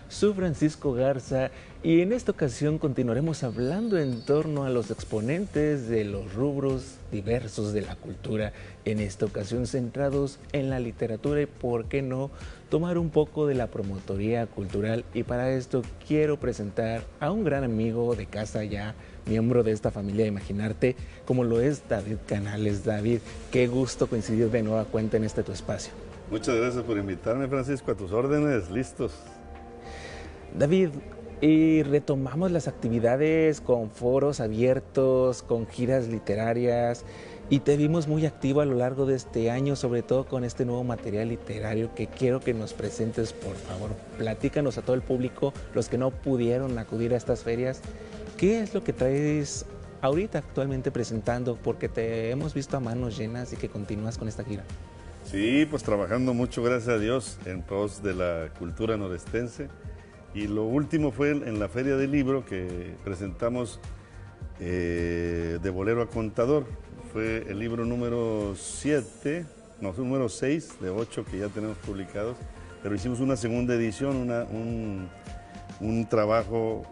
Soy Francisco Garza y en esta ocasión continuaremos hablando en torno a los exponentes de los rubros diversos de la cultura, en esta ocasión centrados en la literatura y, por qué no, tomar un poco de la promotoría cultural. Y para esto quiero presentar a un gran amigo de casa ya, miembro de esta familia de Imaginarte, como lo es David Canales. David, qué gusto coincidir de nueva cuenta en este tu espacio. Muchas gracias por invitarme, Francisco, a tus órdenes, listos. David, y retomamos las actividades con foros abiertos, con giras literarias, y te vimos muy activo a lo largo de este año, sobre todo con este nuevo material literario que quiero que nos presentes, por favor. Platícanos a todo el público, los que no pudieron acudir a estas ferias, ¿qué es lo que traes ahorita actualmente presentando? Porque te hemos visto a manos llenas y que continúas con esta gira. Sí, pues trabajando mucho, gracias a Dios, en pos de la cultura norestense. Y lo último fue en la Feria del Libro que presentamos de Bolero a Contador. Fue el libro número 7, no, número 6 de 8 que ya tenemos publicados, pero hicimos una segunda edición, un trabajo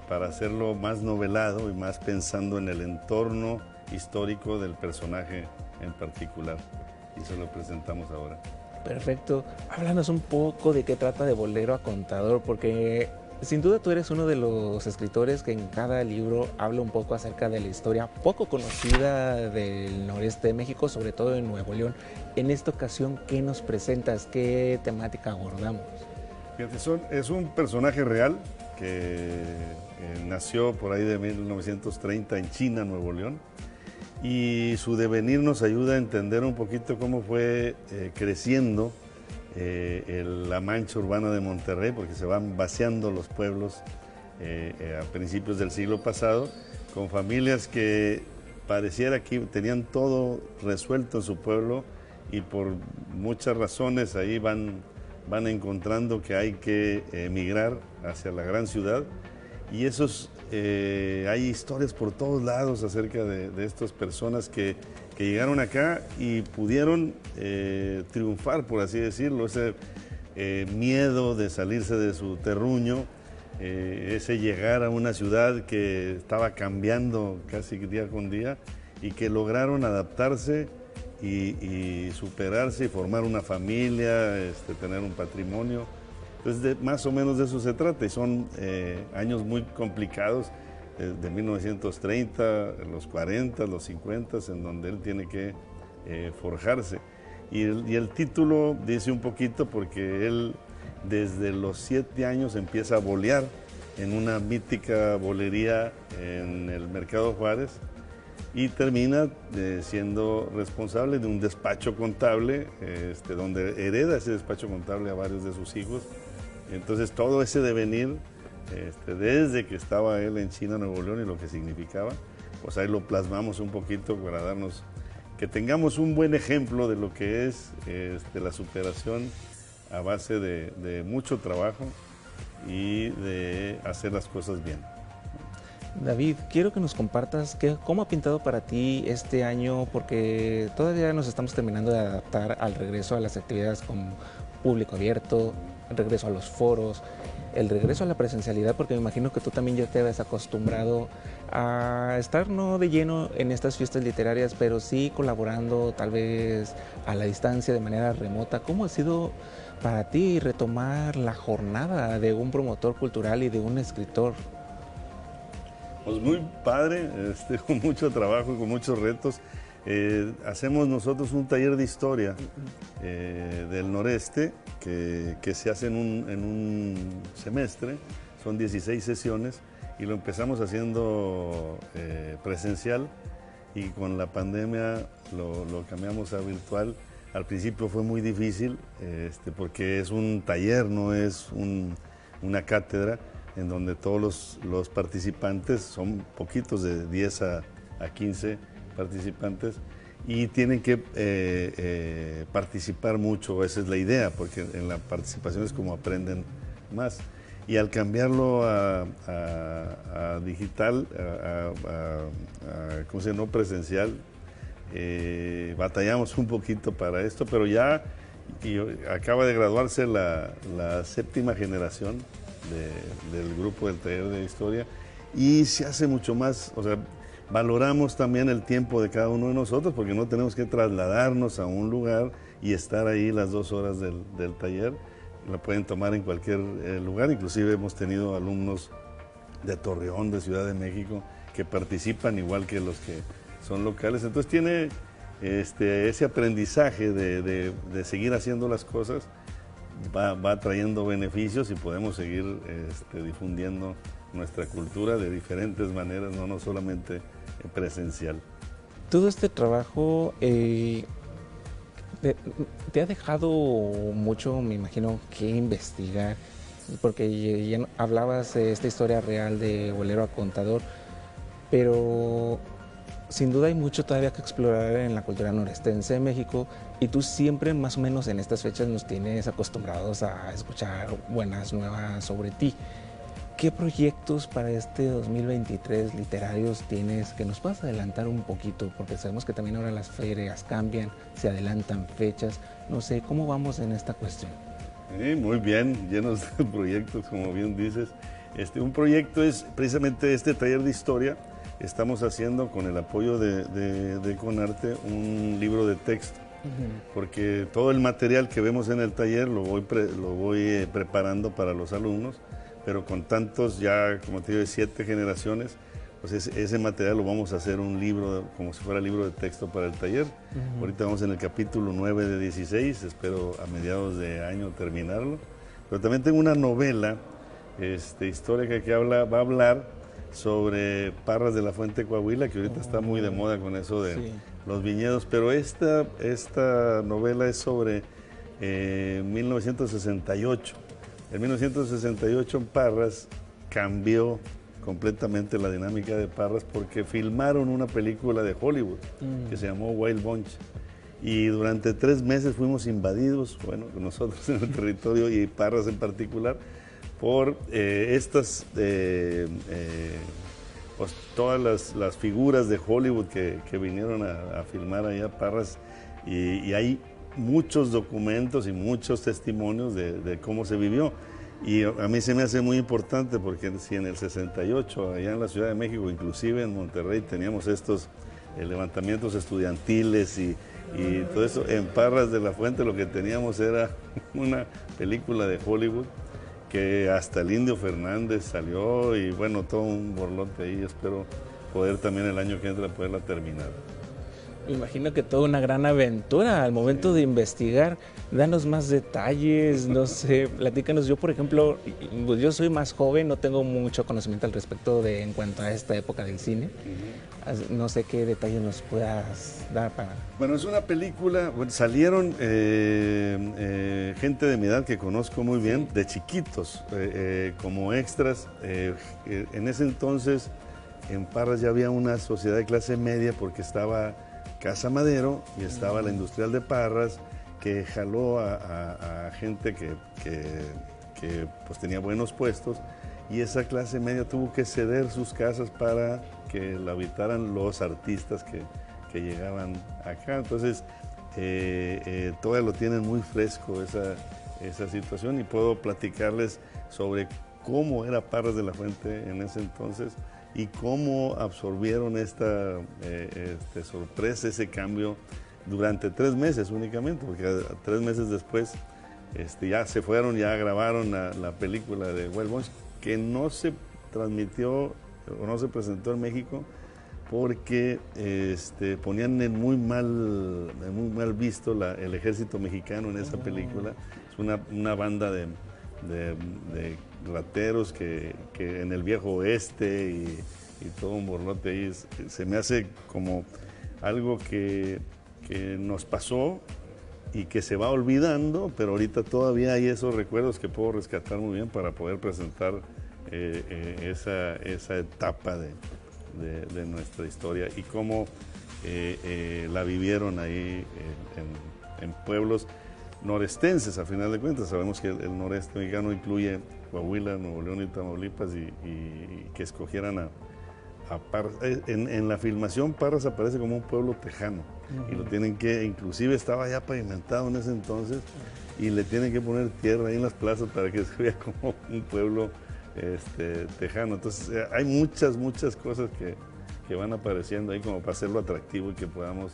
para hacerlo más novelado y más pensando en el entorno histórico del personaje en particular. Y eso lo presentamos ahora. Perfecto. Háblanos un poco de qué trata de Bolero a Contador, porque sin duda tú eres uno de los escritores que en cada libro habla un poco acerca de la historia poco conocida del noreste de México, sobre todo en Nuevo León. En esta ocasión, ¿qué nos presentas? ¿Qué temática abordamos? Fíjate, es un personaje real que nació por ahí de 1930 en China, Nuevo León. Y su devenir nos ayuda a entender un poquito cómo fue creciendo la mancha urbana de Monterrey, porque se van vaciando los pueblos a principios del siglo pasado, con familias que pareciera que tenían todo resuelto en su pueblo y por muchas razones ahí van encontrando que hay que emigrar hacia la gran ciudad. Y hay historias por todos lados acerca de estas personas que llegaron acá y pudieron triunfar, por así decirlo, ese miedo de salirse de su terruño, ese llegar a una ciudad que estaba cambiando casi día con día y que lograron adaptarse y superarse y formar una familia, tener un patrimonio. Entonces, más o menos de eso se trata y son años muy complicados, de 1930, los 40, los 50, en donde él tiene que forjarse. Y el título dice un poquito porque él desde los 7 años empieza a bolear en una mítica bolería en el Mercado Juárez y termina siendo responsable de un despacho contable, donde hereda ese despacho contable a varios de sus hijos. Entonces todo ese devenir, desde que estaba él en China, Nuevo León, y lo que significaba, pues ahí lo plasmamos un poquito para darnos, que tengamos un buen ejemplo de lo que es la superación a base de mucho trabajo y de hacer las cosas bien. David, quiero que nos compartas cómo ha pintado para ti este año, porque todavía nos estamos terminando de adaptar al regreso a las actividades con público abierto, el regreso a los foros, el regreso a la presencialidad, porque me imagino que tú también ya te habías acostumbrado a estar no de lleno en estas fiestas literarias, pero sí colaborando tal vez a la distancia de manera remota. ¿Cómo ha sido para ti retomar la jornada de un promotor cultural y de un escritor? Pues muy padre, con mucho trabajo y con muchos retos. Hacemos nosotros un taller de historia del noreste que se hace en un semestre, son 16 sesiones y lo empezamos haciendo presencial y con la pandemia lo cambiamos a virtual. Al principio fue muy difícil porque es un taller, no es una cátedra, en donde todos los participantes, son poquitos, de 10 a 15 participantes, y tienen que participar mucho, esa es la idea, porque en la participación es como aprenden más. Y al cambiarlo a digital, ¿cómo se llama? No presencial, batallamos un poquito para esto, pero ya y acaba de graduarse la 7ª generación del grupo del taller de historia, y se hace mucho más, o sea, valoramos también el tiempo de cada uno de nosotros, porque no tenemos que trasladarnos a un lugar y estar ahí las 2 horas del taller. La pueden tomar en cualquier lugar. Inclusive hemos tenido alumnos de Torreón, de Ciudad de México, que participan igual que los que son locales. Entonces tiene ese aprendizaje de seguir haciendo las cosas, va trayendo beneficios, y podemos seguir difundiendo nuestra cultura de diferentes maneras, no solamente presencial. Todo este trabajo te ha dejado mucho, me imagino, que investigar, porque ya hablabas de esta historia real de bolero a contador, pero sin duda hay mucho todavía que explorar en la cultura norestense de México, y tú siempre más o menos en estas fechas nos tienes acostumbrados a escuchar buenas nuevas sobre ti. ¿Qué proyectos para este 2023 literarios tienes que nos puedas adelantar un poquito? Porque sabemos que también ahora las ferias cambian, se adelantan fechas. No sé, ¿cómo vamos en esta cuestión? Muy bien, llenos de proyectos, como bien dices. Un proyecto es precisamente este taller de historia. Estamos haciendo, con el apoyo de Conarte, un libro de texto. Porque todo el material que vemos en el taller lo voy preparando para los alumnos, pero con tantos ya, como te digo, de 7 generaciones, pues ese material lo vamos a hacer un libro, como si fuera libro de texto para el taller. Ahorita vamos en el capítulo 9 de 16, espero a mediados de año terminarlo. Pero también tengo una novela histórica que va a hablar sobre Parras de la Fuente, Coahuila, que ahorita está muy de moda con eso de los viñedos, pero esta novela es sobre 1968. En 1968 Parras cambió completamente la dinámica de Parras, porque filmaron una película de Hollywood que se llamó Wild Bunch, y durante 3 meses fuimos invadidos, bueno, nosotros en el territorio y Parras en particular, por pues todas las figuras de Hollywood que vinieron a filmar allá Parras, y hay muchos documentos y muchos testimonios de cómo se vivió. Y a mí se me hace muy importante, porque si en el 68, allá en la Ciudad de México, inclusive en Monterrey, teníamos estos levantamientos estudiantiles y todo eso, en Parras de la Fuente lo que teníamos era una película de Hollywood, que hasta el Indio Fernández salió, y bueno, todo un borlote ahí. Espero poder también el año que entra poderla terminar. Me imagino que toda una gran aventura al momento de investigar. Danos más detalles, no sé, platícanos. Yo, por ejemplo, pues yo soy más joven, no tengo mucho conocimiento al respecto en cuanto a esta época del cine. No sé qué detalles nos puedas dar para... Bueno, es una película, bueno, salieron gente de mi edad que conozco muy bien, de chiquitos, como extras. En ese entonces, en Parras ya había una sociedad de clase media, porque estaba Casa Madero y estaba la Industrial de Parras, que jaló a gente que pues tenía buenos puestos, y esa clase media tuvo que ceder sus casas para que la habitaran los artistas que llegaban acá. Entonces, todavía lo tienen muy fresco esa situación, y puedo platicarles sobre cómo era Parras de la Fuente en ese entonces, y cómo absorbieron esta sorpresa, ese cambio, durante 3 meses únicamente, porque 3 meses después ya se fueron, ya grabaron la película de Wild Bunch, que no se transmitió o no se presentó en México, porque ponían en muy mal visto el ejército mexicano en esa película. Es una banda de rateros que en el viejo oeste, y todo un borlote ahí. Se me hace como algo que nos pasó y que se va olvidando, pero ahorita todavía hay esos recuerdos que puedo rescatar muy bien para poder presentar esa etapa de nuestra historia, y cómo la vivieron ahí en pueblos norestenses. A final de cuentas, sabemos que el noreste mexicano incluye Coahuila, Nuevo León y Tamaulipas, y que escogieran a a Parras. En la filmación Parras aparece como un pueblo tejano y lo tienen que, inclusive estaba ya pavimentado en ese entonces y le tienen que poner tierra ahí en las plazas para que se vea como un pueblo tejano. Entonces hay muchas cosas que van apareciendo ahí como para hacerlo atractivo y que podamos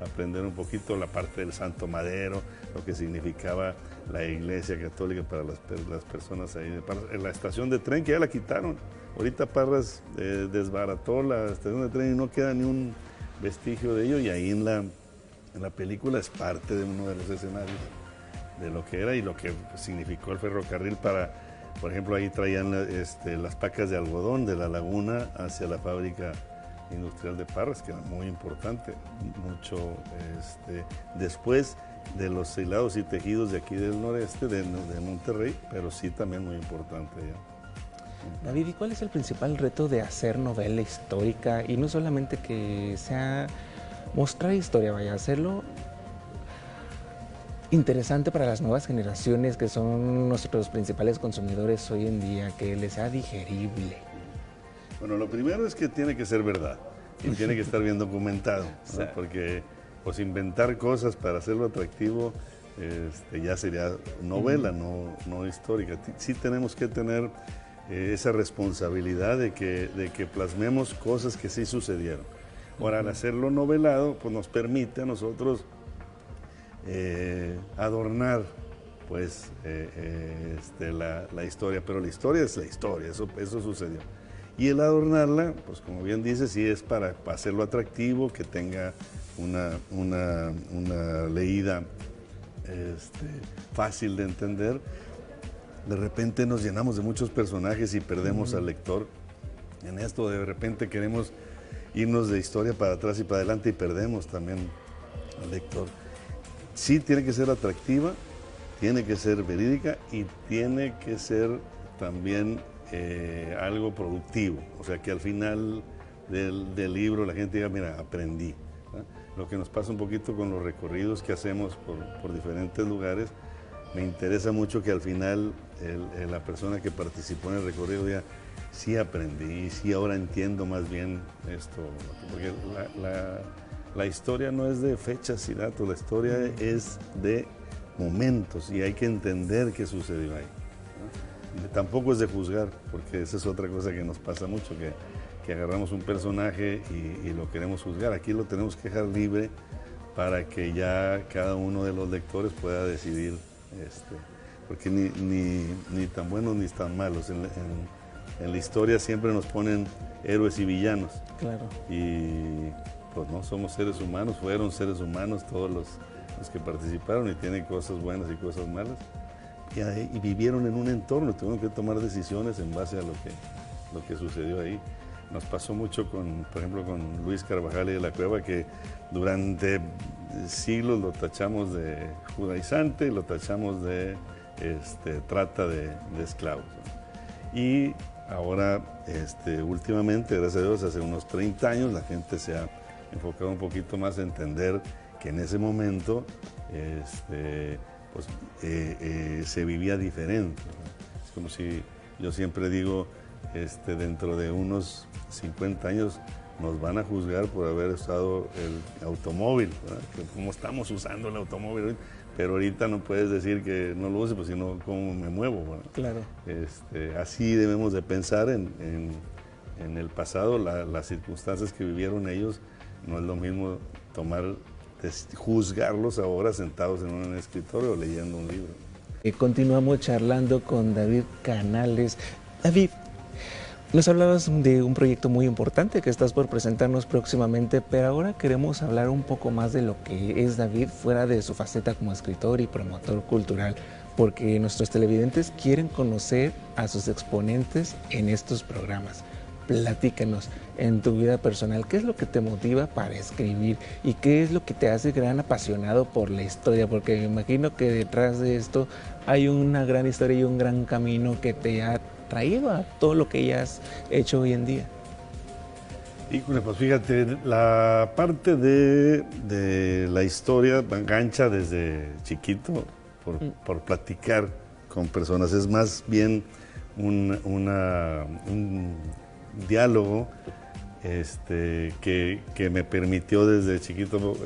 aprender un poquito la parte del Santo Madero, lo que significaba la iglesia católica para las personas ahí de Parras. En la estación de tren, que ya la quitaron, ahorita Parras desbarató la estación de tren y no queda ni un vestigio de ello, y ahí en la película es parte de uno de los escenarios de lo que era y lo que significó el ferrocarril para, por ejemplo, ahí traían las pacas de algodón de la laguna hacia la fábrica industrial de Parras, que era muy importante, mucho después de los hilados y tejidos de aquí del noreste, de Monterrey, pero sí también muy importante ya. David, ¿y cuál es el principal reto de hacer novela histórica? Y no solamente que sea mostrar historia, vaya, hacerlo interesante para las nuevas generaciones que son nuestros principales consumidores hoy en día, que les sea digerible. Bueno, lo primero es que tiene que ser verdad y tiene que estar bien documentado, ¿no? Sí. Porque pues inventar cosas para hacerlo atractivo ya sería novela, no histórica. Sí tenemos que tener esa responsabilidad de que plasmemos cosas que sí sucedieron. Ahora, al hacerlo novelado, pues nos permite a nosotros adornar pues la historia, pero la historia es la historia, eso sucedió. Y el adornarla, pues como bien dice, sí es para hacerlo atractivo, que tenga una leída fácil de entender. De repente nos llenamos de muchos personajes y perdemos al lector. En esto de repente queremos irnos de historia para atrás y para adelante y perdemos también al lector. Sí tiene que ser atractiva, tiene que ser verídica y tiene que ser también algo productivo, o sea que al final del libro la gente diga, mira, aprendí, ¿no? Lo que nos pasa un poquito con los recorridos que hacemos por diferentes lugares, me interesa mucho que al final la persona que participó en el recorrido diga, sí aprendí, sí ahora entiendo más bien esto, porque la historia no es de fechas y datos, la historia es de momentos y hay que entender qué sucedió ahí. Tampoco es de juzgar, porque esa es otra cosa que nos pasa mucho, que agarramos un personaje y lo queremos juzgar. Aquí lo tenemos que dejar libre para que ya cada uno de los lectores pueda decidir, porque ni tan buenos ni tan malos. En la historia siempre nos ponen héroes y villanos. Claro. Y pues no, somos seres humanos, fueron seres humanos todos los que participaron y tienen cosas buenas y cosas malas. Y vivieron en un entorno, tuvieron que tomar decisiones en base a lo que sucedió ahí. Nos pasó mucho, por ejemplo, con Luis Carvajal y de la Cueva, que durante siglos lo tachamos de judaizante, lo tachamos de trata de esclavos, ¿no? Y ahora, últimamente, gracias a Dios, hace unos 30 años, la gente se ha enfocado un poquito más a entender que en ese momento pues, se vivía diferente, ¿no? Es como si, yo siempre digo, dentro de unos 50 años nos van a juzgar por haber usado el automóvil, ¿verdad? Que como estamos usando el automóvil, pero ahorita no puedes decir que no lo use, pues sino cómo me muevo, ¿verdad? Claro. Así debemos de pensar en el pasado, las circunstancias que vivieron ellos, no es lo mismo juzgarlos ahora sentados en un escritorio o leyendo un libro. Continuamos charlando con David Canales. David, nos hablabas de un proyecto muy importante que estás por presentarnos próximamente, pero ahora queremos hablar un poco más de lo que es David fuera de su faceta como escritor y promotor cultural, porque nuestros televidentes quieren conocer a sus exponentes en estos programas. Platícanos, en tu vida personal, ¿qué es lo que te motiva para escribir y qué es lo que te hace gran apasionado por la historia? Porque me imagino que detrás de esto hay una gran historia y un gran camino que te ha traído a todo lo que ya has hecho hoy en día. Híjole, pues fíjate, la parte de la historia me engancha desde chiquito por platicar con personas, es más bien un diálogo que me permitió desde chiquito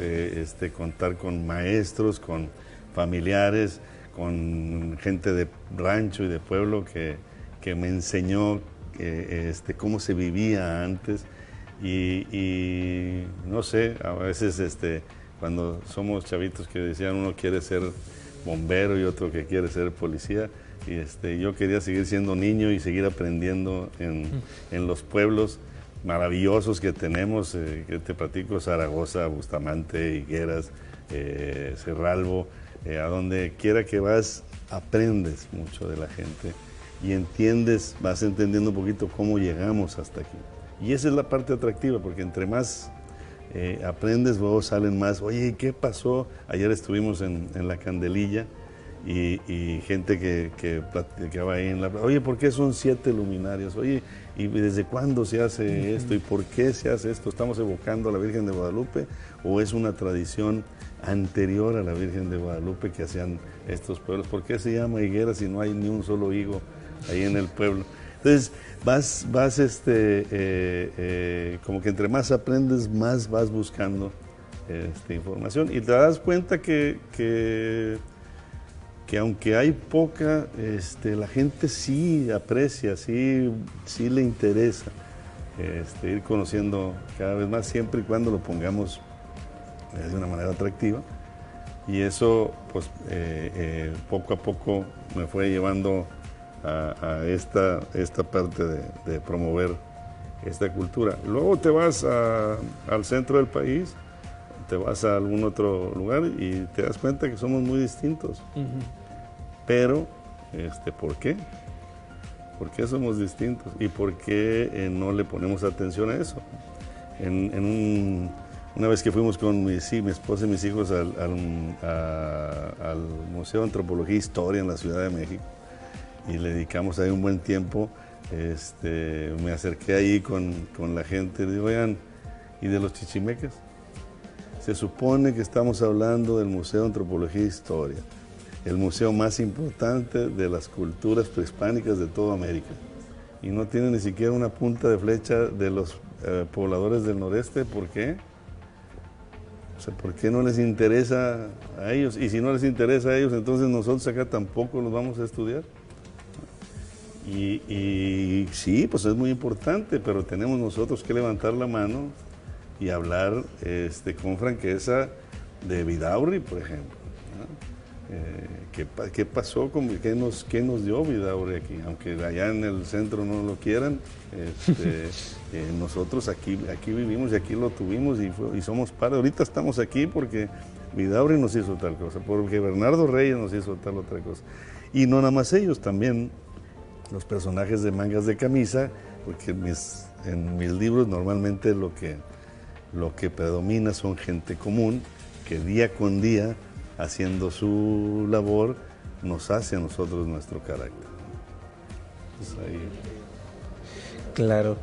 contar con maestros, con familiares, con gente de rancho y de pueblo que me enseñó cómo se vivía antes. Y no sé, a veces cuando somos chavitos que decían uno quiere ser bombero y otro que quiere ser policía, y yo quería seguir siendo niño y seguir aprendiendo en los pueblos maravillosos que tenemos, que te platico: Zaragoza, Bustamante, Higueras, Cerralbo. A donde quiera que vas, aprendes mucho de la gente y entiendes, vas entendiendo un poquito cómo llegamos hasta aquí. Y esa es la parte atractiva, porque entre más aprendes, luego salen más. Oye, ¿qué pasó? Ayer estuvimos en La Candelilla y gente que platicaba ahí en la... Oye, ¿por qué son 7 luminarias? Oye, ¿y desde cuándo se hace esto? ¿Y por qué se hace esto? ¿Estamos evocando a la Virgen de Guadalupe o es una tradición anterior a la Virgen de Guadalupe que hacían estos pueblos? ¿Por qué se llama higuera si no hay ni un solo higo ahí en el pueblo? Entonces vas como que entre más aprendes, más vas buscando información, y te das cuenta que aunque hay poca, la gente sí aprecia, sí le interesa ir conociendo cada vez más, siempre y cuando lo pongamos de una manera atractiva. Y eso, pues, poco a poco me fue llevando a esta parte de promover esta cultura. Luego te vas al centro del país, te vas a algún otro lugar y te das cuenta que somos muy distintos. Pero, ¿por qué? ¿Por qué somos distintos? ¿Y por qué no le ponemos atención a eso? Una vez que fuimos con mi esposa y mis hijos al Museo de Antropología e Historia en la Ciudad de México, y le dedicamos ahí un buen tiempo, me acerqué ahí con la gente y le digo: oigan, ¿y de los chichimecas? Se supone que estamos hablando del Museo de Antropología e Historia, el museo más importante de las culturas prehispánicas de toda América, y no tiene ni siquiera una punta de flecha de los pobladores del noreste. ¿Por qué? O sea, ¿por qué no les interesa a ellos? Y si no les interesa a ellos, entonces nosotros acá tampoco los vamos a estudiar. Y sí, pues es muy importante, pero tenemos nosotros que levantar la mano y hablar con franqueza de Vidaurri, por ejemplo, ¿no? ¿Qué pasó? ¿Qué nos dio Vidaurri aquí? Aunque allá en el centro no lo quieran, nosotros aquí vivimos y aquí lo tuvimos y somos parte. Ahorita estamos aquí porque Vidaurri nos hizo tal cosa, porque Bernardo Reyes nos hizo tal otra cosa. Y no nada más ellos, también los personajes de mangas de camisa, porque en mis libros normalmente lo que predomina son gente común que día con día, haciendo su labor, nos hace a nosotros nuestro carácter. Entonces, ahí... Claro.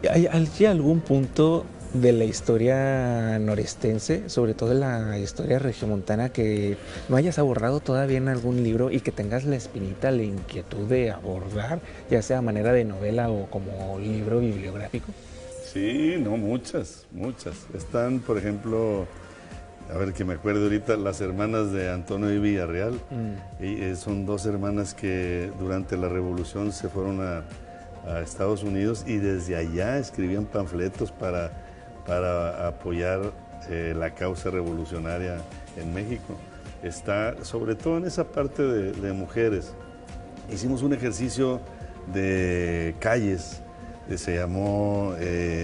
¿Hay algún punto de la historia norestense, sobre todo de la historia regiomontana, que no hayas abordado todavía en algún libro y que tengas la espinita, la inquietud de abordar, ya sea a manera de novela o como libro bibliográfico? Sí, no, muchas. Están, por ejemplo, a ver que me acuerdo ahorita, las hermanas de Antonio y Villarreal. Son 2 hermanas que durante la Revolución se fueron a Estados Unidos y desde allá escribían panfletos para apoyar la causa revolucionaria en México. Está sobre todo en esa parte de mujeres. Hicimos un ejercicio de calles, se llamó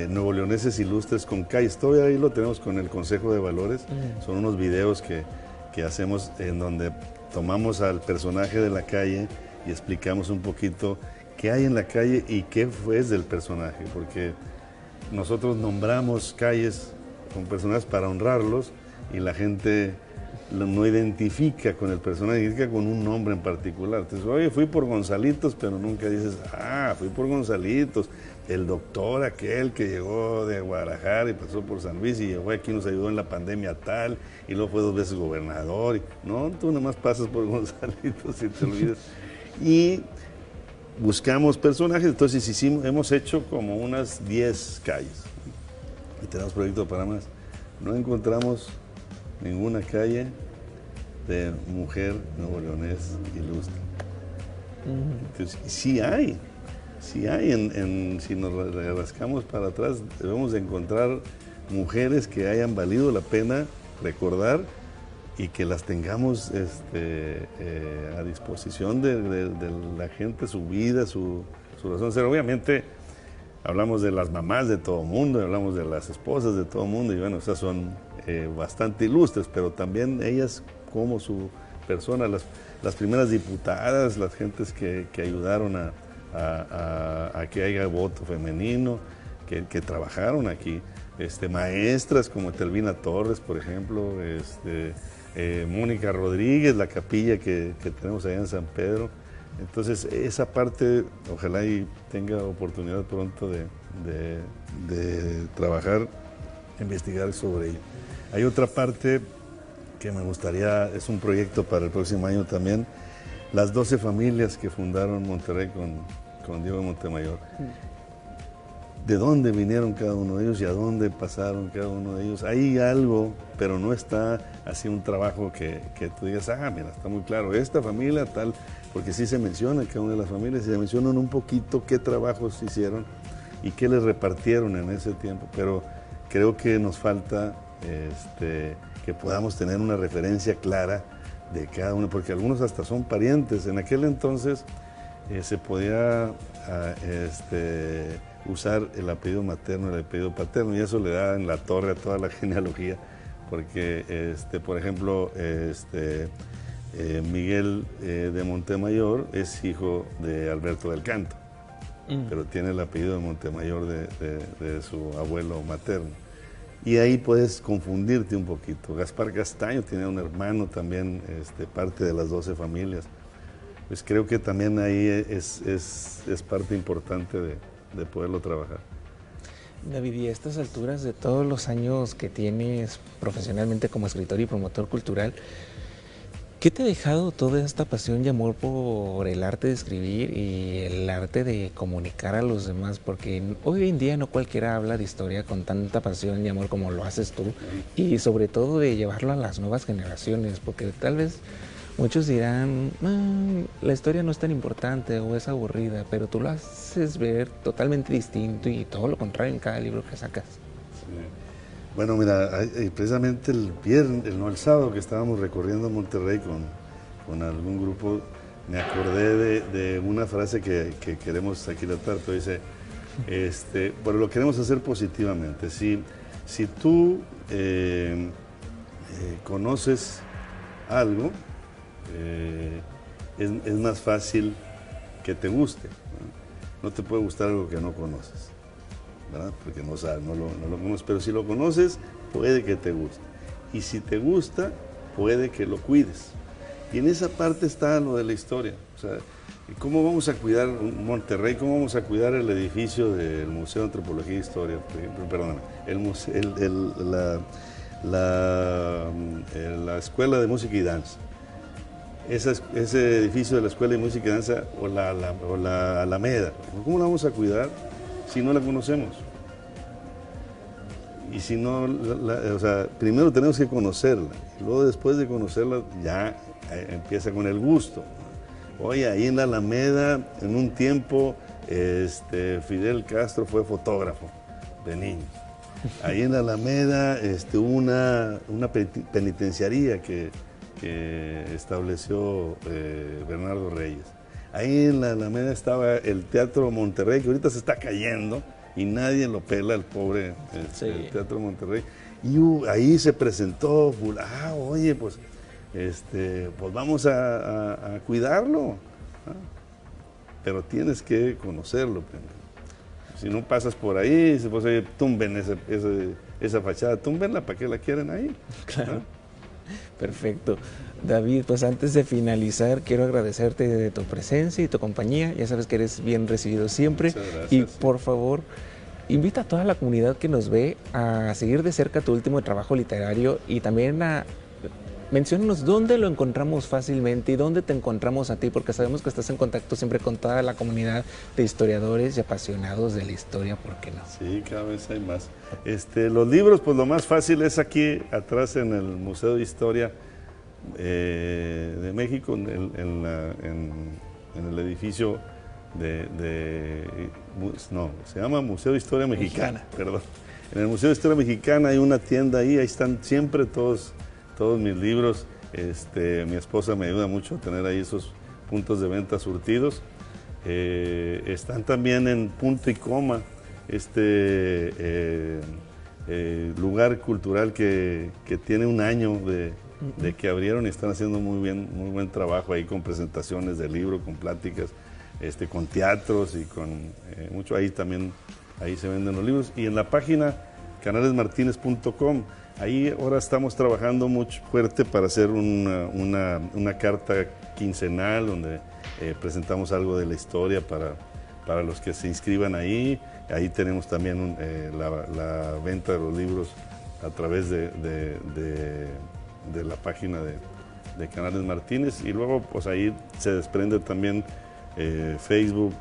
Nuevo Leoneses Ilustres con Calles. Todavía ahí lo tenemos con el Consejo de Valores. Son unos videos que hacemos en donde tomamos al personaje de la calle y explicamos un poquito qué hay en la calle y qué fue del personaje, porque nosotros nombramos calles con personajes para honrarlos y la gente no identifica con el personaje, identifica con un nombre en particular. Entonces, oye, fui por Gonzalitos, pero nunca dices, fui por Gonzalitos, el doctor aquel que llegó de Guadalajara y pasó por San Luis y llegó aquí, nos ayudó en la pandemia tal, y luego fue 2 veces gobernador. No, tú nada más pasas por Gonzalitos y te olvidas. Y buscamos personajes, entonces hemos hecho como unas 10 calles. y tenemos proyectos para más. No encontramos ninguna calle de mujer nuevoleonés ilustre. Entonces, sí hay, si nos rascamos para atrás, debemos de encontrar mujeres que hayan valido la pena recordar y que las tengamos a disposición de la gente, su vida, su razón de ser. Obviamente hablamos de las mamás de todo el mundo, hablamos de las esposas de todo el mundo, y bueno, esas son bastante ilustres, pero también ellas como su persona, las primeras diputadas, las gentes que ayudaron a que haya voto femenino, que trabajaron aquí, maestras como Telvina Torres, por ejemplo, Mónica Rodríguez, la capilla que tenemos allá en San Pedro. Entonces, esa parte, ojalá y tenga oportunidad pronto de trabajar, investigar sobre ello. Hay otra parte que me gustaría, es un proyecto para el próximo año también, las 12 familias que fundaron Monterrey con Diego Montemayor. ¿De dónde vinieron cada uno de ellos y a dónde pasaron cada uno de ellos? Hay algo, pero no está así un trabajo que tú digas, mira, está muy claro, esta familia tal, porque sí se menciona cada una de las familias y se mencionan un poquito qué trabajos hicieron y qué les repartieron en ese tiempo, pero creo que nos falta que podamos tener una referencia clara de cada uno, porque algunos hasta son parientes. En aquel entonces se podía usar el apellido materno y el apellido paterno, y eso le da en la torre a toda la genealogía, porque, por ejemplo, Miguel de Montemayor es hijo de Alberto del Canto, pero tiene el apellido de Montemayor de su abuelo materno. Y ahí puedes confundirte un poquito. Gaspar Castaño tiene un hermano también, parte de las 12 familias. Pues creo que también ahí es parte importante de poderlo trabajar. David, y a estas alturas de todos los años que tienes profesionalmente como escritor y promotor cultural, ¿qué te ha dejado toda esta pasión y amor por el arte de escribir y el arte de comunicar a los demás? Porque hoy en día no cualquiera habla de historia con tanta pasión y amor como lo haces tú, y sobre todo de llevarlo a las nuevas generaciones, porque tal vez muchos dirán, la historia no es tan importante o es aburrida, pero tú lo haces ver totalmente distinto y todo lo contrario en cada libro que sacas. Sí. Bueno, mira, precisamente el sábado que estábamos recorriendo Monterrey con algún grupo, me acordé de una frase que queremos aquilatar, pero dice, pero lo queremos hacer positivamente. Si tú conoces algo, es más fácil que te guste, ¿no? No te puede gustar algo que no conoces, ¿verdad? Porque no lo conoces, pero si lo conoces, puede que te guste. Y si te gusta, puede que lo cuides. Y en esa parte está lo de la historia. O sea, ¿cómo vamos a cuidar Monterrey? ¿Cómo vamos a cuidar el edificio del Museo de Antropología e Historia? Perdóname, la Escuela de Música y Danza. Ese edificio de la Escuela de Música y Danza o la Alameda. ¿Cómo la vamos a cuidar si no la conocemos? Y si no, o sea, primero tenemos que conocerla, y luego después de conocerla ya empieza con el gusto. Oye, ahí en la Alameda, en un tiempo, Fidel Castro fue fotógrafo de niños. Ahí en la Alameda hubo una penitenciaría que estableció Bernardo Reyes. Ahí en la Alameda estaba el Teatro Monterrey, que ahorita se está cayendo y nadie lo pela, el pobre el Teatro Monterrey. Y ahí se presentó, oye, pues vamos a cuidarlo, ¿no? Pero tienes que conocerlo primero. Si no pasas por ahí, pues, oye, tumben esa fachada, túmbenla, ¿para qué la quieren ahí? Claro. ¿No? Perfecto. David, pues antes de finalizar, quiero agradecerte de tu presencia y tu compañía. Ya sabes que eres bien recibido siempre. Muchas gracias. Y por favor, invita a toda la comunidad que nos ve a seguir de cerca tu último trabajo literario y también a Menciónanos dónde lo encontramos fácilmente y dónde te encontramos a ti, porque sabemos que estás en contacto siempre con toda la comunidad de historiadores y apasionados de la historia, ¿por qué no? Sí, cada vez hay más. Los libros, pues lo más fácil es aquí atrás en el Museo de Historia de México, en el edificio se llama Museo de Historia Mexicana, perdón. En el Museo de Historia Mexicana hay una tienda ahí están siempre todos mis libros. Mi esposa me ayuda mucho a tener ahí esos puntos de venta surtidos. Están también en Punto y Coma, lugar cultural que tiene un año de que abrieron y están haciendo muy buen trabajo ahí con presentaciones de libros, con pláticas, con teatros y con mucho. Ahí también, ahí se venden los libros. Y en la página canalesmartinez.com, ahí ahora estamos trabajando mucho fuerte para hacer una carta quincenal donde presentamos algo de la historia para los que se inscriban ahí. Ahí tenemos también la venta de los libros a través de la página de Canales Martínez, y luego pues ahí se desprende también Facebook,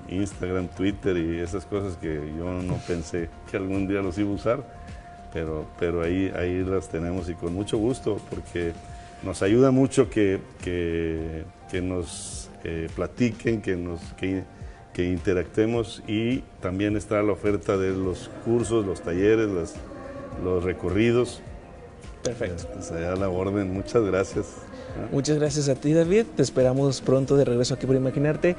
Instagram, Twitter y esas cosas que yo no pensé que algún día los iba a usar, pero ahí las tenemos y con mucho gusto, porque nos ayuda mucho que nos platiquen, que interactuemos, y también está la oferta de los cursos, los talleres, los recorridos. Perfecto. Pues allá a la orden, muchas gracias. Muchas gracias a ti, David. Te esperamos pronto de regreso aquí por Imaginarte.